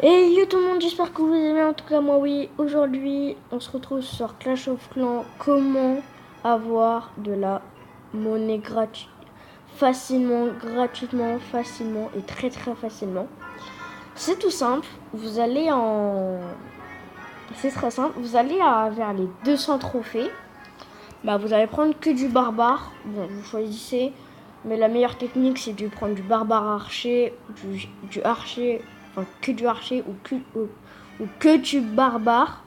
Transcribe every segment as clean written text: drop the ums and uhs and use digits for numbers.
Et yo tout le monde, j'espère que vous aimez. En tout cas, moi oui. Aujourd'hui, on se retrouve sur Clash of Clans. Comment avoir de la monnaie gratuite facilement, gratuitement, facilement et très très facilement. C'est tout simple. Vous allez en... C'est très simple. Vous allez vers les 200 trophées. Bah, vous allez prendre que du barbare. Bon, vous choisissez. Mais la meilleure technique, c'est de prendre du barbare archer, du archer, enfin que du archer ou que du barbare.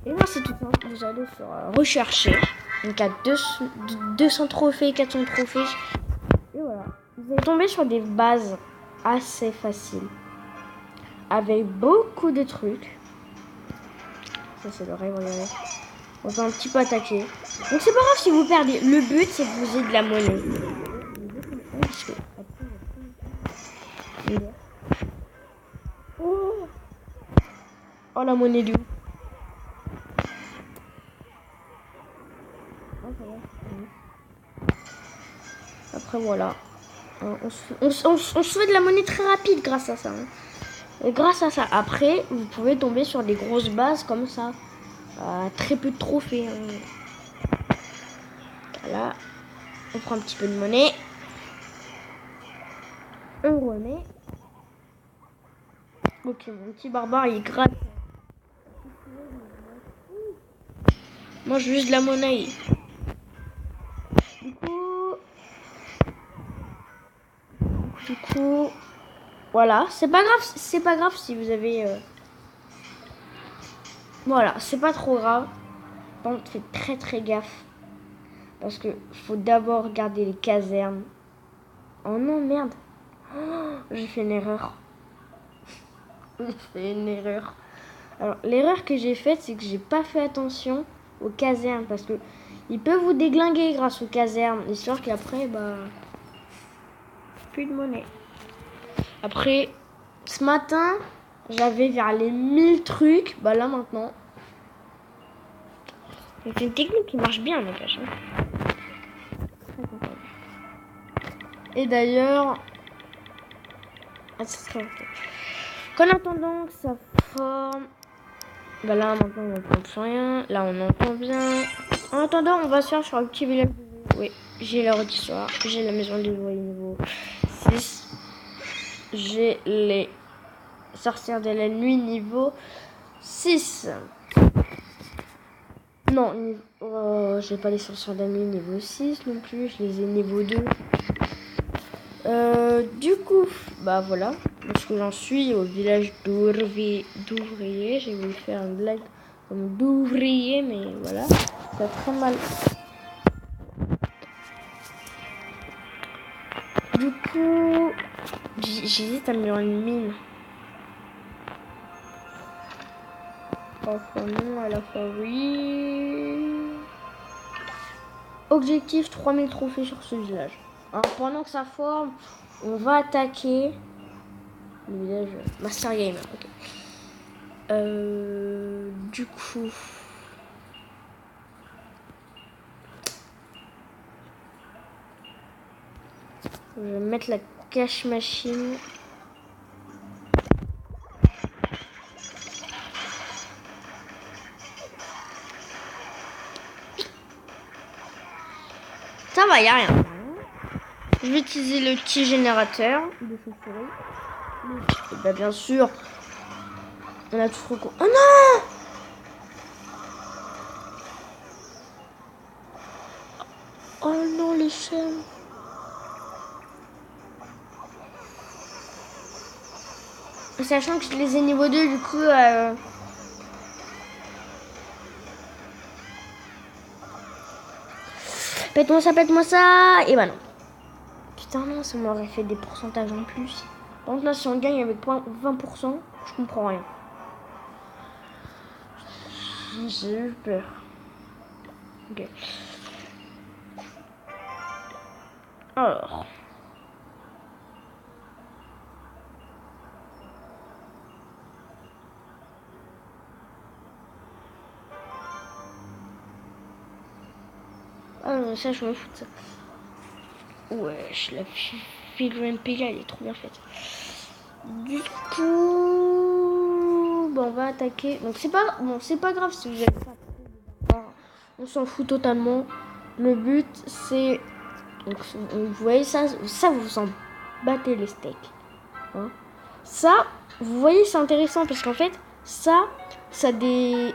Et là, c'est tout simple. Vous allez sur rechercher. Donc, à 200 trophées, 400 trophées. Et voilà. Vous allez tomber sur des bases assez faciles. Avec beaucoup de trucs. Ça, c'est le rêve, regardez. On va un petit peu attaquer. Donc, c'est pas grave si vous perdez. Le but, c'est que vous ayez de la monnaie. Oh, oh la monnaie du. Après voilà. On se fait de la monnaie très rapide grâce à ça. Hein. Et grâce à ça, après, vous pouvez tomber sur des grosses bases comme ça. Très peu de trophées. Hein. Voilà. On prend un petit peu de monnaie. On remet. Ok, mon petit barbare il gratte. Moi je veux juste de la monnaie. Du coup, voilà. C'est pas grave si vous avez. Voilà, c'est pas trop grave. Par contre, faites très très gaffe. Parce que faut d'abord regarder les casernes. Oh non, merde. Oh, j'ai fait une erreur. J'ai fait une erreur. Alors, l'erreur que j'ai faite, c'est que j'ai pas fait attention aux casernes. Parce que ils peuvent vous déglinguer grâce aux casernes. Histoire qu'après, bah... plus de monnaie. Après, ce matin, j'avais vers les 1000 trucs. Bah là, maintenant... C'est une technique qui marche bien, n'empêche. Et d'ailleurs... Ah, c'est très important. Qu'en attendant que ça forme... Bah là, maintenant, on n'entend plus rien. Là, on entend bien. En attendant, on va se faire sur un petit village. Oui, j'ai l'heure d'histoire. J'ai la maison des ouvriers niveau 6. J'ai les sorcières de la nuit niveau 6. Non, j'ai pas les sorcières de la nuit niveau 6 non plus. Je les ai niveau 2. Du coup, bah voilà. Parce que j'en suis au village d'ouvriers. J'ai voulu faire une blague comme d'ouvrier, mais voilà. Ça fait très mal. Du coup, j'hésite à me faire une mine. À la fois non, à la fois oui. Objectif 3000 trophées sur ce village. Alors, pendant que ça forme, on va attaquer le village Master Gamer. Okay. Du coup, je vais mettre la cache machine. Ça va, y a rien. Je vais utiliser le petit générateur de chauve-souris. Et bah, bien sûr, on a tout recours. Oh non! Oh non, les chaînes. Sachant que je les ai niveau 2, du coup... Pète-moi ça. Et bah non. Putain, non, ça m'aurait fait des pourcentages en plus. Par contre, là, si on gagne avec 20%, je comprends rien. J'ai eu peur. Ok. Alors... Ah non, ça, je me fous de ça. Wesh, la figurine Pega, elle est trop bien faite. Du coup... on va attaquer. Donc c'est pas grave si vous avez pas. On s'en fout totalement. Le but c'est, donc, vous voyez ça vous en battez les steaks. Hein. Ça, vous voyez, c'est intéressant parce qu'en fait, ça a des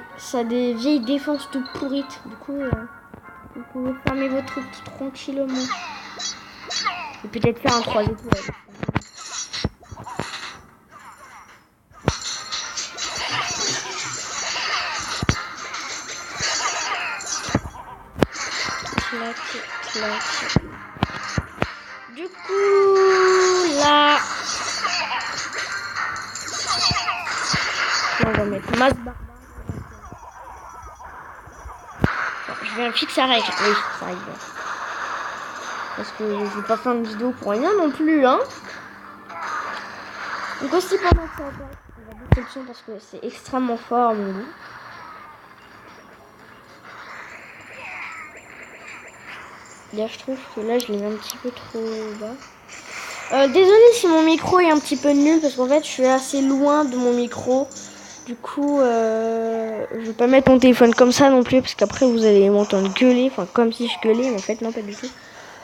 vieilles défenses toutes pourrites. Du coup, vous pouvez fermer votre truc tranquillement. Et peut-être faire un 3 étoiles. Clac. Du coup, là, on va mettre masse barbare. Je vais fixer à règle. Oui, ça arrive. Parce que je vais pas faire une vidéo pour rien non plus, hein. Donc aussi pendant que ça va, on va baisser le son parce que c'est extrêmement fort à mon goût. Là, je trouve que là, je l'ai mis un petit peu trop bas. Désolée si mon micro est un petit peu nul parce qu'en fait, je suis assez loin de mon micro. Du coup, je vais pas mettre mon téléphone comme ça non plus parce qu'après, vous allez m'entendre gueuler. Enfin, comme si je gueulais, mais en fait, non, pas du tout.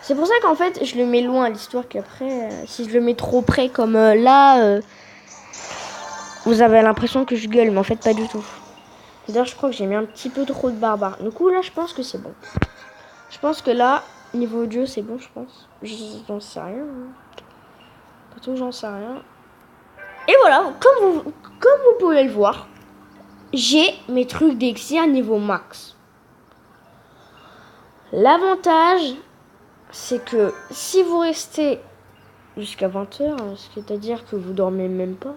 C'est pour ça qu'en fait, je le mets loin à l'histoire qu'après, si je le mets trop près comme là, vous avez l'impression que je gueule, mais en fait, pas du tout. D'ailleurs, je crois que j'ai mis un petit peu trop de barbare. Du coup, là, je pense que c'est bon. Je pense que là, niveau audio, c'est bon, je pense. J'en sais rien. Pas tout, j'en sais rien. Et voilà, comme vous pouvez le voir, j'ai mes trucs d'exir niveau max. L'avantage, c'est que si vous restez jusqu'à 20h, c'est-à-dire que vous dormez même pas.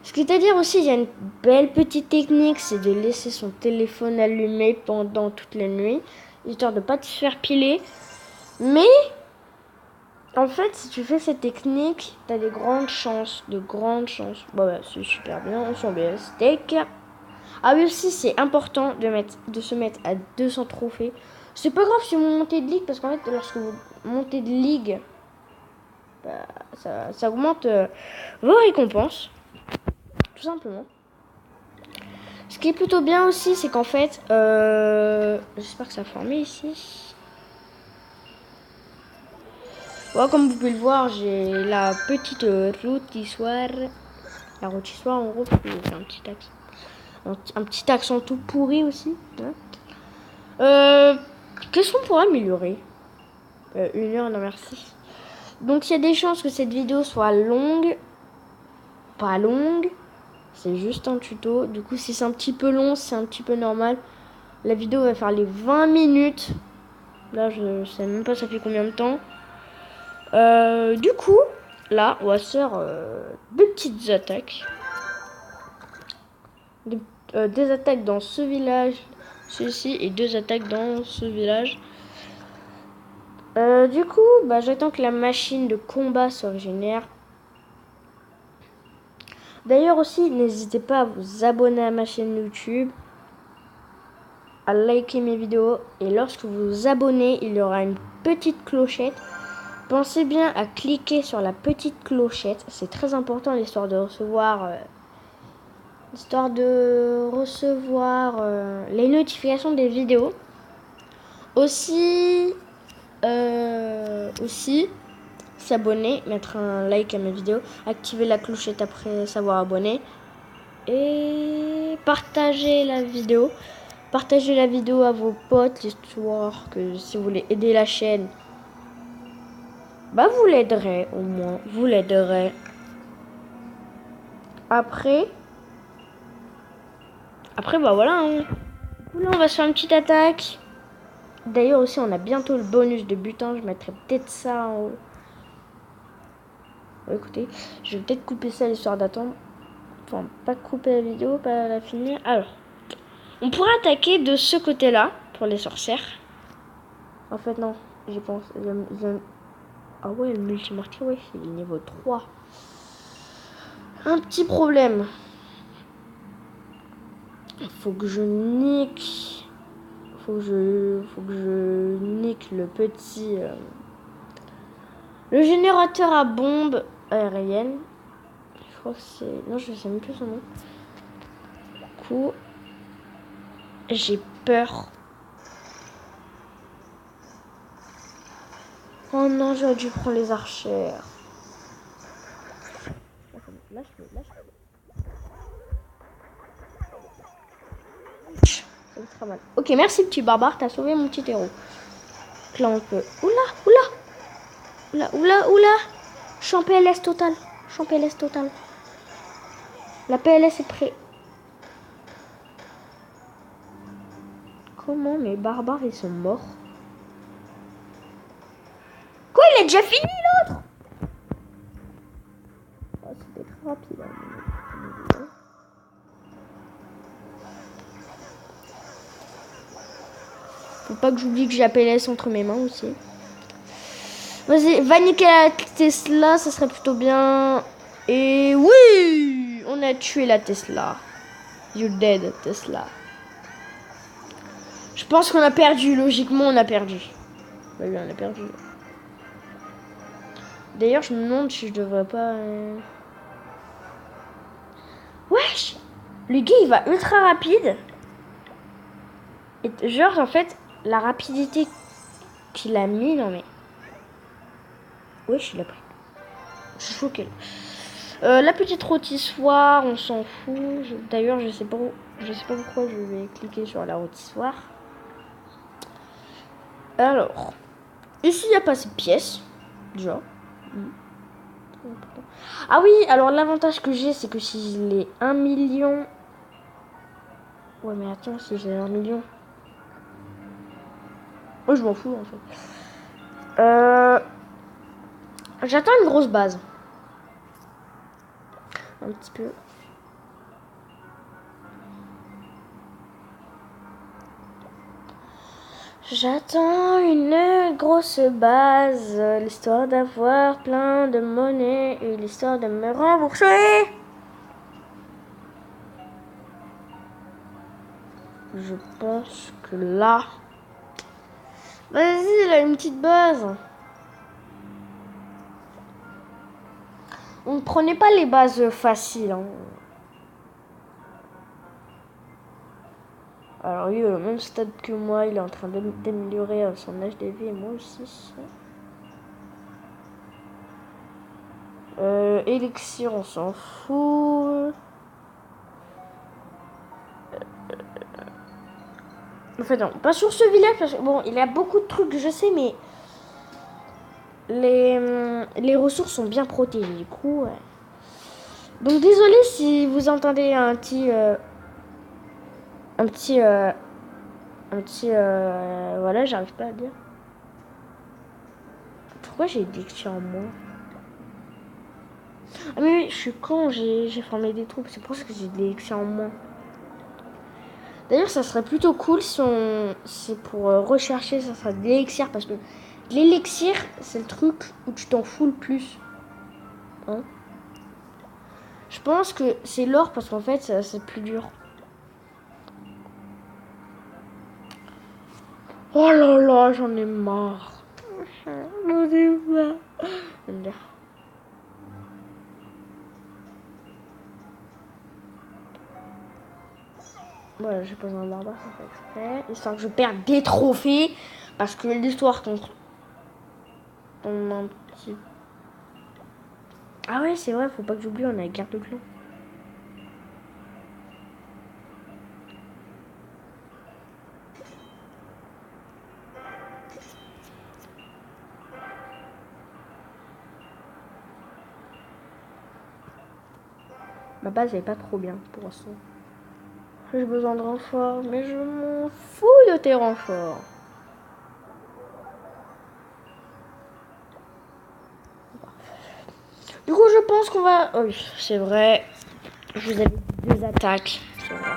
C'est-à-dire aussi, il y a une belle petite technique, c'est de laisser son téléphone allumé pendant toute la nuit, histoire de ne pas te faire piler. Mais, en fait, si tu fais cette technique, tu as de grandes chances. Bon, bah, c'est super bien, on sent bien le steak. Ah oui, aussi, c'est important de se mettre à 200 trophées. C'est pas grave si vous montez de ligue, parce qu'en fait, lorsque vous montez de ligue, bah, ça augmente vos récompenses. Tout simplement. Ce qui est plutôt bien aussi, c'est qu'en fait, j'espère que ça a formé ici. Voilà, comme vous pouvez le voir, j'ai la petite rôtissoire. La rôtissoire, en gros, c'est un petit accent. Un petit accent tout pourri aussi. Hein. Qu'est-ce qu'on pourrait améliorer 1h, non merci. Donc il y a des chances que cette vidéo soit longue. Pas longue. C'est juste un tuto. Du coup, si c'est un petit peu long, c'est un petit peu normal. La vidéo va faire les 20 minutes. Là, je sais même pas ça fait combien de temps. Du coup, là, on va faire deux petites attaques. Des attaques dans ce village, celui-ci, et 2 attaques dans ce village. Du coup, bah, j'attends que la machine de combat se régénère. D'ailleurs aussi, n'hésitez pas à vous abonner à ma chaîne YouTube, à liker mes vidéos, et lorsque vous vous abonnez, il y aura une petite clochette. Pensez bien à cliquer sur la petite clochette, c'est très important l'histoire de recevoir les notifications des vidéos. Aussi s'abonner, mettre un like à mes vidéos, activer la clochette après s'avoir abonné et partager la vidéo. Partagez la vidéo à vos potes, histoire que si vous voulez aider la chaîne, bah vous l'aiderez au moins, vous l'aiderez. Après bah voilà. Hein. Là on va se faire une petite attaque. D'ailleurs aussi on a bientôt le bonus de butin, je mettrai peut-être ça en haut. Bon, écoutez, je vais peut-être couper ça l'histoire d'attendre. Enfin, pas couper la vidéo, pas la finir. Alors, on pourrait attaquer de ce côté-là, pour les sorcières. En fait, non, j'y pense. Ah ouais, le multi-mortier, ouais, c'est niveau 3. Un petit problème. Faut que je nique... Faut que je nique le petit... Le générateur à bombe aérienne. Je crois que c'est... Non, je sais même plus son nom. Du coup, j'ai peur. Oh non, j'aurais dû prendre les archères. Lâche-le. Ça me fera mal. Ok, merci petit barbare, t'as sauvé mon petit héros. Donc là, on peut... Oula. Je suis en PLS total. La PLS est prêt. Comment mes barbares, ils sont morts? Quoi, il est déjà fini, l'autre? Oh, c'était très rapide. Hein. Faut pas que j'oublie que j'ai la PLS entre mes mains aussi. Vas-y, va niquer la Tesla, ça serait plutôt bien. Et oui, on a tué la Tesla. You dead, Tesla. Je pense qu'on a perdu, logiquement on a perdu. Bah oui, on a perdu. D'ailleurs, je me demande si je devrais pas... Wesh, le gars, il va ultra rapide. Et genre, en fait, la rapidité qu'il a mis, non mais... Wesh, il a pris. Je suis choquée. La petite rôtissoire, on s'en fout. D'ailleurs, je sais pas pourquoi je vais cliquer sur la rôtissoire. Alors, ici, il n'y a pas cette pièce. Déjà. Ah oui, alors l'avantage que j'ai, c'est que si je l'ai 1 million... Ouais, mais attends, si j'ai 1 million... Moi, je m'en fous, en fait. J'attends une grosse base. Un petit peu. J'attends une grosse base, l'histoire d'avoir plein de monnaie et l'histoire de me rembourser. Je pense que là... Vas-y, il a une petite base. On ne prenait pas les bases faciles. Hein. Alors lui, au même stade que moi, il est en train d'améliorer son HDV et moi aussi. Élixir, on s'en fout. En fait, non, pas sur ce village parce que bon, il y a beaucoup de trucs, je sais, mais les ressources sont bien protégées. Du coup, ouais. Donc désolé si vous entendez un petit voilà, j'arrive pas à dire. Pourquoi j'ai des élixir en moins? Ah mais oui, je suis con, j'ai formé des troupes, c'est pour ça que j'ai des élixir en moins. D'ailleurs, ça serait plutôt cool si c'est pour rechercher, ça serait de l'élixir parce que l'élixir, c'est le truc où tu t'en fous le plus. Hein? Je pense que c'est l'or parce qu'en fait, c'est plus dur. Oh là là, j'en ai marre. J'en ai marre. Voilà, j'ai posé un barbare sans faire exprès, histoire que je perde des trophées, parce que l'histoire contre un petit... Ah ouais, c'est vrai, faut pas que j'oublie, on a la guerre de clan. Ma base est pas trop bien pour l'instant. J'ai besoin de renforts, mais je m'en fous de tes renforts. Du coup, je pense qu'on va... Oh oui, c'est vrai. Je vous avais dit 2 attaques. C'est vrai.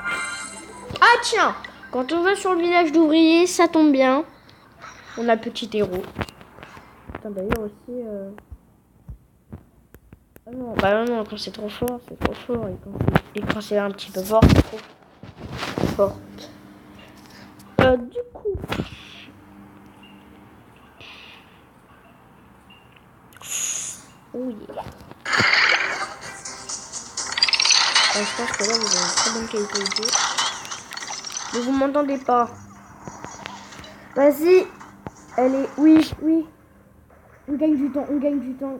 Ah tiens, quand on va sur le village d'ouvriers, ça tombe bien. On a le petit héros. Putain, d'ailleurs aussi... Ah non, bah non, quand c'est trop fort, c'est trop fort. Et quand c'est un petit peu fort, c'est trop fort. Du coup... Oh yeah. Enfin, je pense que là, vous avez une très bonne qualité audio. Mais vous m'entendez pas. Vas-y. Allez, oui, oui. On gagne du temps, on gagne du temps.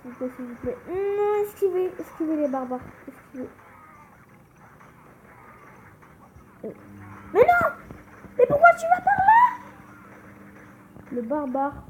S'il vous plaît, s'il vous plaît. Non, esquivez les barbares. Esquivez. Mais non! Mais pourquoi tu vas par là? Le barbare